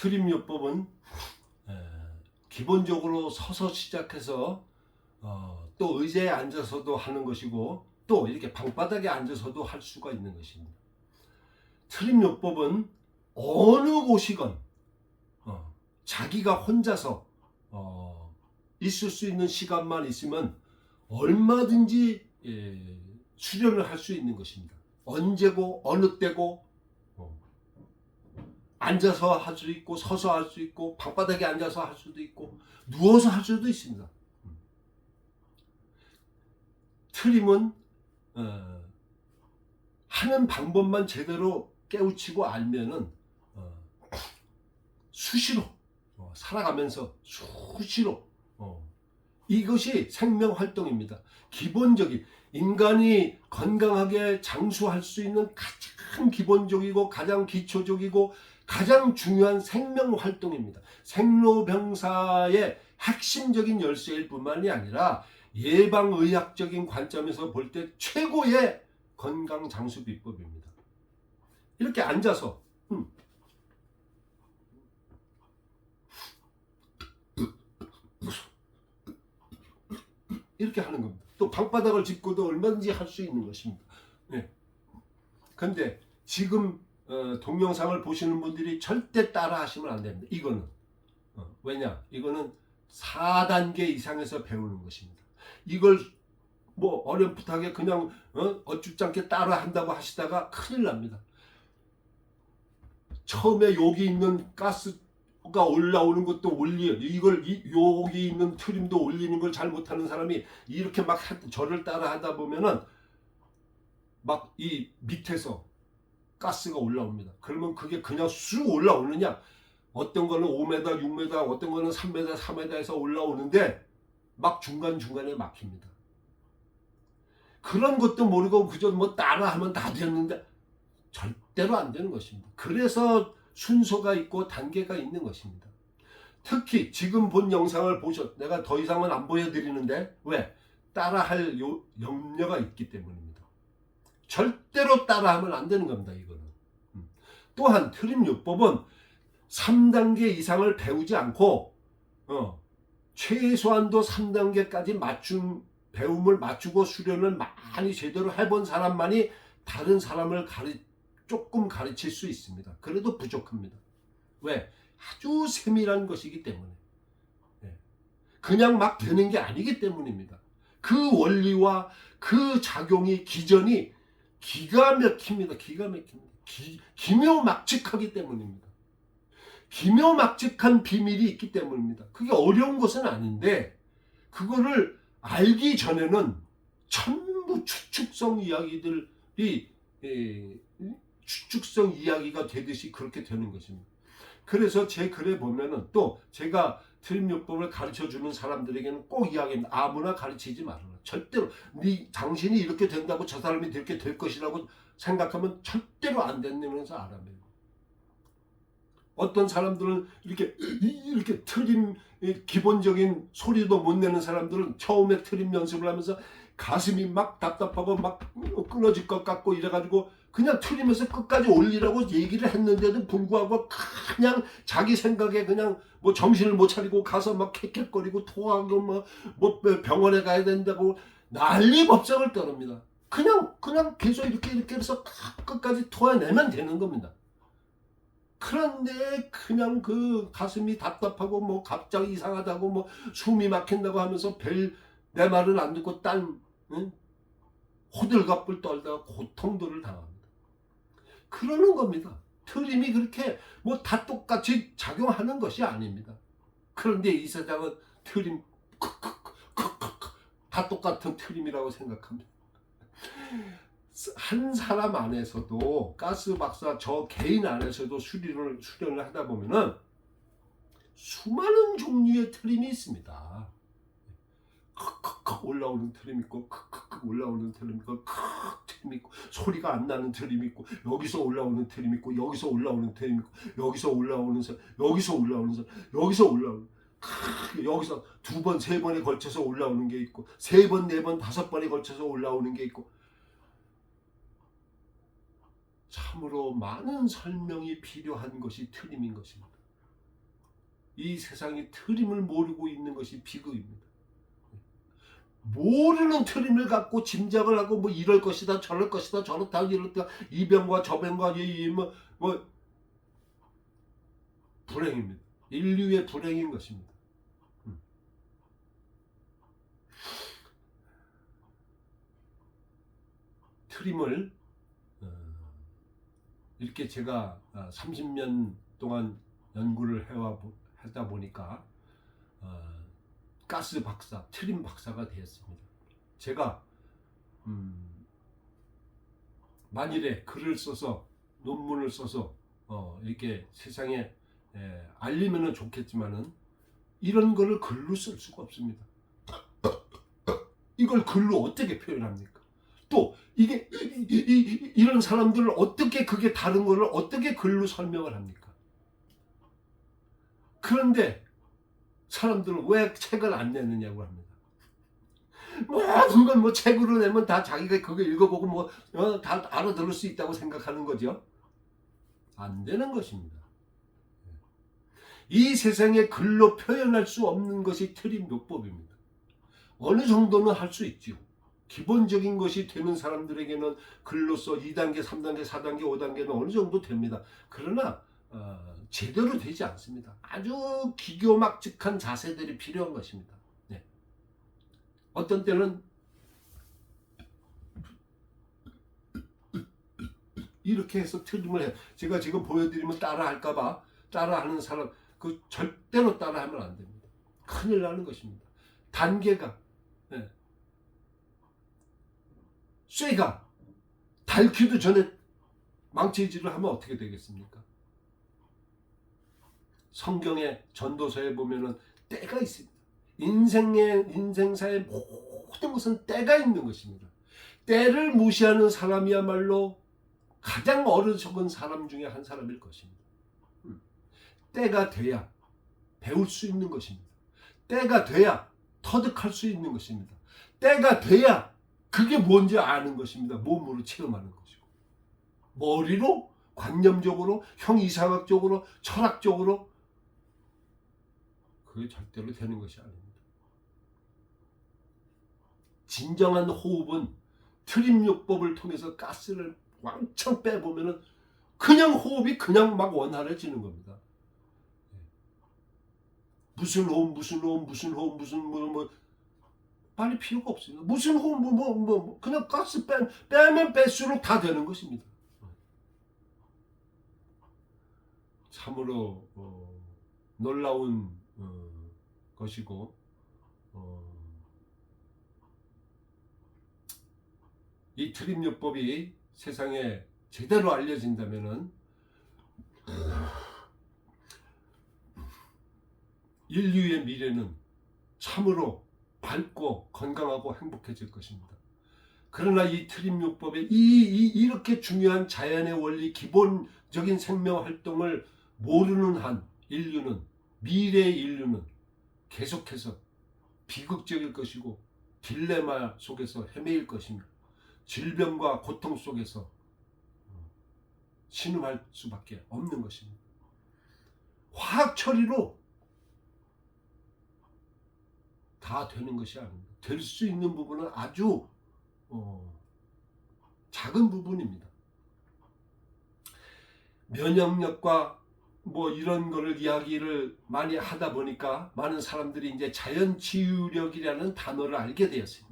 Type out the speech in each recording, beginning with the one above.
트림요법은 기본적으로 서서 시작해서 또 의자에 앉아서도 하는 것이고 또 이렇게 방바닥에 앉아서도 할 수가 있는 것입니다. 트림요법은 어느 곳이건 자기가 혼자서 있을 수 있는 시간만 있으면 얼마든지 수련을 할 수 있는 것입니다. 언제고 어느 때고 앉아서 할 수 있고 서서 할 수 있고 방바닥에 앉아서 할 수도 있고 누워서 할 수도 있습니다. 트림은 하는 방법만 제대로 깨우치고 알면은 수시로 살아가면서 수시로 이것이 생명활동입니다. 기본적인 인간이 건강하게 장수할 수 있는 가장 기본적이고 가장 기초적이고 가장 중요한 생명활동입니다. 생로병사의 핵심적인 열쇠일 뿐만이 아니라 예방의학적인 관점에서 볼 때 최고의 건강 장수 비법입니다. 이렇게 앉아서 이렇게 하는 겁니다. 또 방바닥을 짚고도 얼마든지 할 수 있는 것입니다. 그런데 지금 동영상을 보시는 분들이 절대 따라 하시면 안 됩니다. 이거는 왜냐? 이거는 4단계 이상에서 배우는 것입니다. 이걸 뭐 어렴풋하게 그냥 어쭙잖게 따라 한다고 하시다가 큰일 납니다. 처음에 여기 있는 가스가 올라오는 것도 이걸 여기 있는 트림도 올리는 걸 잘 못하는 사람이 이렇게 막 저를 따라 하다 보면은 막 이 밑에서 가스가 올라옵니다. 그러면 그게 그냥 쑥 올라오느냐? 어떤 거는 5m, 6m, 어떤 거는 3m, 4m에서 올라오는데 막 중간중간에 막힙니다. 그런 것도 모르고 그저 뭐 따라하면 다 됐는데 절대로 안 되는 것입니다. 그래서 순서가 있고 단계가 있는 것입니다. 특히 지금 본 영상을 내가 더 이상은 안 보여드리는데 왜? 따라할 염려가 있기 때문입니다. 절대로 따라하면 안 되는 겁니다. 이거는. 또한 트림요법은 3단계 이상을 배우지 않고 최소한도 3단계까지 배움을 맞추고 수련을 많이 제대로 해본 사람만이 다른 사람을 조금 가르칠 수 있습니다. 그래도 부족합니다. 왜? 아주 세밀한 것이기 때문에. 그냥 막 되는 게 아니기 때문입니다. 그 원리와 그 작용이 기전이 기가 막힙니다. 기가 막힙니다. 기묘막측하기 때문입니다. 기묘막측한 비밀이 있기 때문입니다. 그게 어려운 것은 아닌데 그거를 알기 전에는 전부 추측성 이야기가 되듯이 그렇게 되는 것입니다. 그래서 제 글에 보면은 또 제가 트림요법을 가르쳐주는 사람들에게는 꼭 이야기합니다. 아무나 가르치지 말아라. 절대로 당신이 이렇게 된다고 저 사람이 이렇게 될 것이라고 생각하면 절대로 안 된다면서 알아요. 어떤 사람들은 이렇게 트림 기본적인 소리도 못 내는 사람들은 처음에 트림 연습을 하면서 가슴이 막 답답하고 막 끊어질 것 같고 이래가지고 그냥 트림에서 끝까지 올리라고 얘기를 했는데도 불구하고 그냥 자기 생각에 그냥 뭐 정신을 못 차리고 가서 막 캑캑거리고 토하고 뭐 병원에 가야 된다고 난리 법석을 떨습니다. 그냥 계속 이렇게 해서 끝까지 토해내면 되는 겁니다. 그런데 그냥 그 가슴이 답답하고 뭐 갑자기 이상하다고 뭐 숨이 막힌다고 하면서 내 말을 안 듣고 호들갑을 떨다가 고통들을 당합니다. 그러는 겁니다. 트림이 그렇게 뭐 다 똑같이 작용하는 것이 아닙니다. 그런데 이 세상은 트림 다 똑같은 트림이라고 생각합니다. 한 사람 안에서도 가스 박사 저 개인 안에서도 수련을 하다 보면은 수많은 종류의 트림이 있습니다. 올라오는 트림 있고 올라오는 트림 있고 트림 있고 소리가 안 나는 트림 있고 여기서 올라오는 트림 있고 여기서 올라오는 트림 있고 여기서 올라오는 사람 여기서 올라오는 사람 여기서 올라오는 여기서 2번 3번에 걸쳐서 올라오는 게 있고 3번 4번 5번에 걸쳐서 올라오는 게 있고 참으로 많은 설명이 필요한 것이 트림인 것입니다. 이 세상이 트림을 모르고 있는 것이 비극입니다. 모르는 트림을 갖고 짐작을 하고 뭐 이럴 것이다 저럴 것이다 저렇다 이렇다 이 병과 저 병과 뭐 불행입니다. 인류의 불행인 것입니다. 트림을 이렇게 제가 30년 동안 연구를 하다 보니까 가스 박사, 트림 박사가 되었습니다. 제가 만일에 글을 써서 논문을 써서 이렇게 세상에 알리면은 좋겠지만은 이런 거를 글로 쓸 수가 없습니다. 이걸 글로 어떻게 표현합니까? 또 이게 이런 사람들을 어떻게 그게 다른 거를 어떻게 글로 설명을 합니까? 그런데 사람들은 왜 책을 안 내느냐고 합니다. 모든 걸 뭐 책으로 내면 다 자기가 그거 읽어보고 뭐 다 알아들을 수 있다고 생각하는 거죠. 안 되는 것입니다. 이 세상에 글로 표현할 수 없는 것이 트림요법입니다. 어느 정도는 할 수 있죠. 기본적인 것이 되는 사람들에게는 글로써 2단계, 3단계, 4단계, 5단계는 어느 정도 됩니다. 그러나 제대로 되지 않습니다. 아주 기교막직한 자세들이 필요한 것입니다. 네. 어떤 때는 이렇게 해서 트림을 해. 제가 지금 보여드리면 따라할까봐 따라하는 사람 그 절대로 따라하면 안 됩니다. 큰일 나는 것입니다. 단계가 쇠가 닳기도 전에 망치질을 하면 어떻게 되겠습니까? 성경의 전도서에 보면은 때가 있습니다. 인생사의 모든 것은 때가 있는 것입니다. 때를 무시하는 사람이야말로 가장 어리석은 사람 중에 한 사람일 것입니다. 때가 돼야 배울 수 있는 것입니다. 때가 돼야 터득할 수 있는 것입니다. 때가 돼야 그게 뭔지 아는 것입니다. 몸으로 체험하는 것이고 머리로 관념적으로 형이상학적으로 철학적으로 그게 절대로 되는 것이 아닙니다. 진정한 호흡은 트림요법을 통해서 가스를 왕창 빼보면은 그냥 호흡이 그냥 막 원활해지는 겁니다. 무슨 호흡 뭐 빨리 필요가 없습니다. 무슨 호흡 그냥 가스 빼면 뺄수록 다 되는 것입니다. 참으로 놀라운 것이고 이 트림요법이 세상에 제대로 알려진다면은 인류의 미래는 참으로 밝고 건강하고 행복해질 것입니다. 그러나 이 트림요법의 이렇게 중요한 자연의 원리 기본적인 생명 활동을 모르는 한 미래의 인류는 계속해서 비극적일 것이고 딜레마 속에서 헤매일 것이며 질병과 고통 속에서 신음할 수밖에 없는 것입니다. 화학 처리로 다 되는 것이 아닙니다. 될 수 있는 부분은 아주 작은 부분입니다. 면역력과 뭐 이런 거를 이야기를 많이 하다 보니까 많은 사람들이 이제 자연치유력이라는 단어를 알게 되었습니다.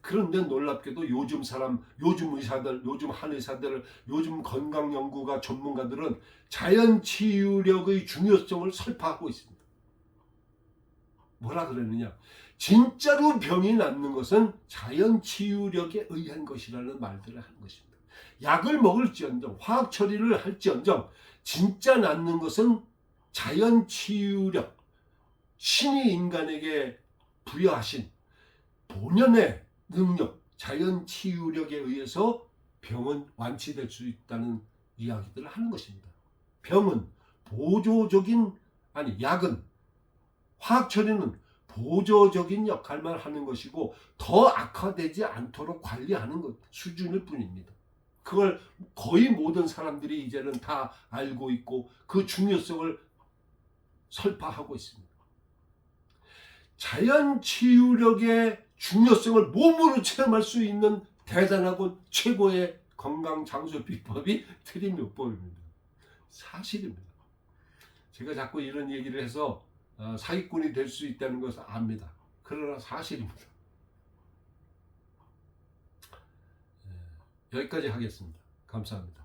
그런데 놀랍게도 요즘 의사들, 요즘 한의사들, 요즘 건강연구가 전문가들은 자연치유력의 중요성을 설파하고 있습니다. 뭐라 그러느냐? 진짜로 병이 낫는 것은 자연치유력에 의한 것이라는 말들을 하는 것입니다. 약을 먹을지언정 화학 처리를 할지언정 진짜 낫는 것은 자연치유력, 신이 인간에게 부여하신 본연의 능력, 자연치유력에 의해서 병은 완치될 수 있다는 이야기들을 하는 것입니다. 약은 화학 처리는 보조적인 역할만 하는 것이고 더 악화되지 않도록 관리하는 것 수준일 뿐입니다. 그걸 거의 모든 사람들이 이제는 다 알고 있고 그 중요성을 설파하고 있습니다. 자연 치유력의 중요성을 몸으로 체험할 수 있는 대단하고 최고의 건강 장수 비법이 트림요법입니다. 사실입니다. 제가 자꾸 이런 얘기를 해서 사기꾼이 될 수 있다는 것을 압니다. 그러나 사실입니다. 여기까지 하겠습니다. 감사합니다.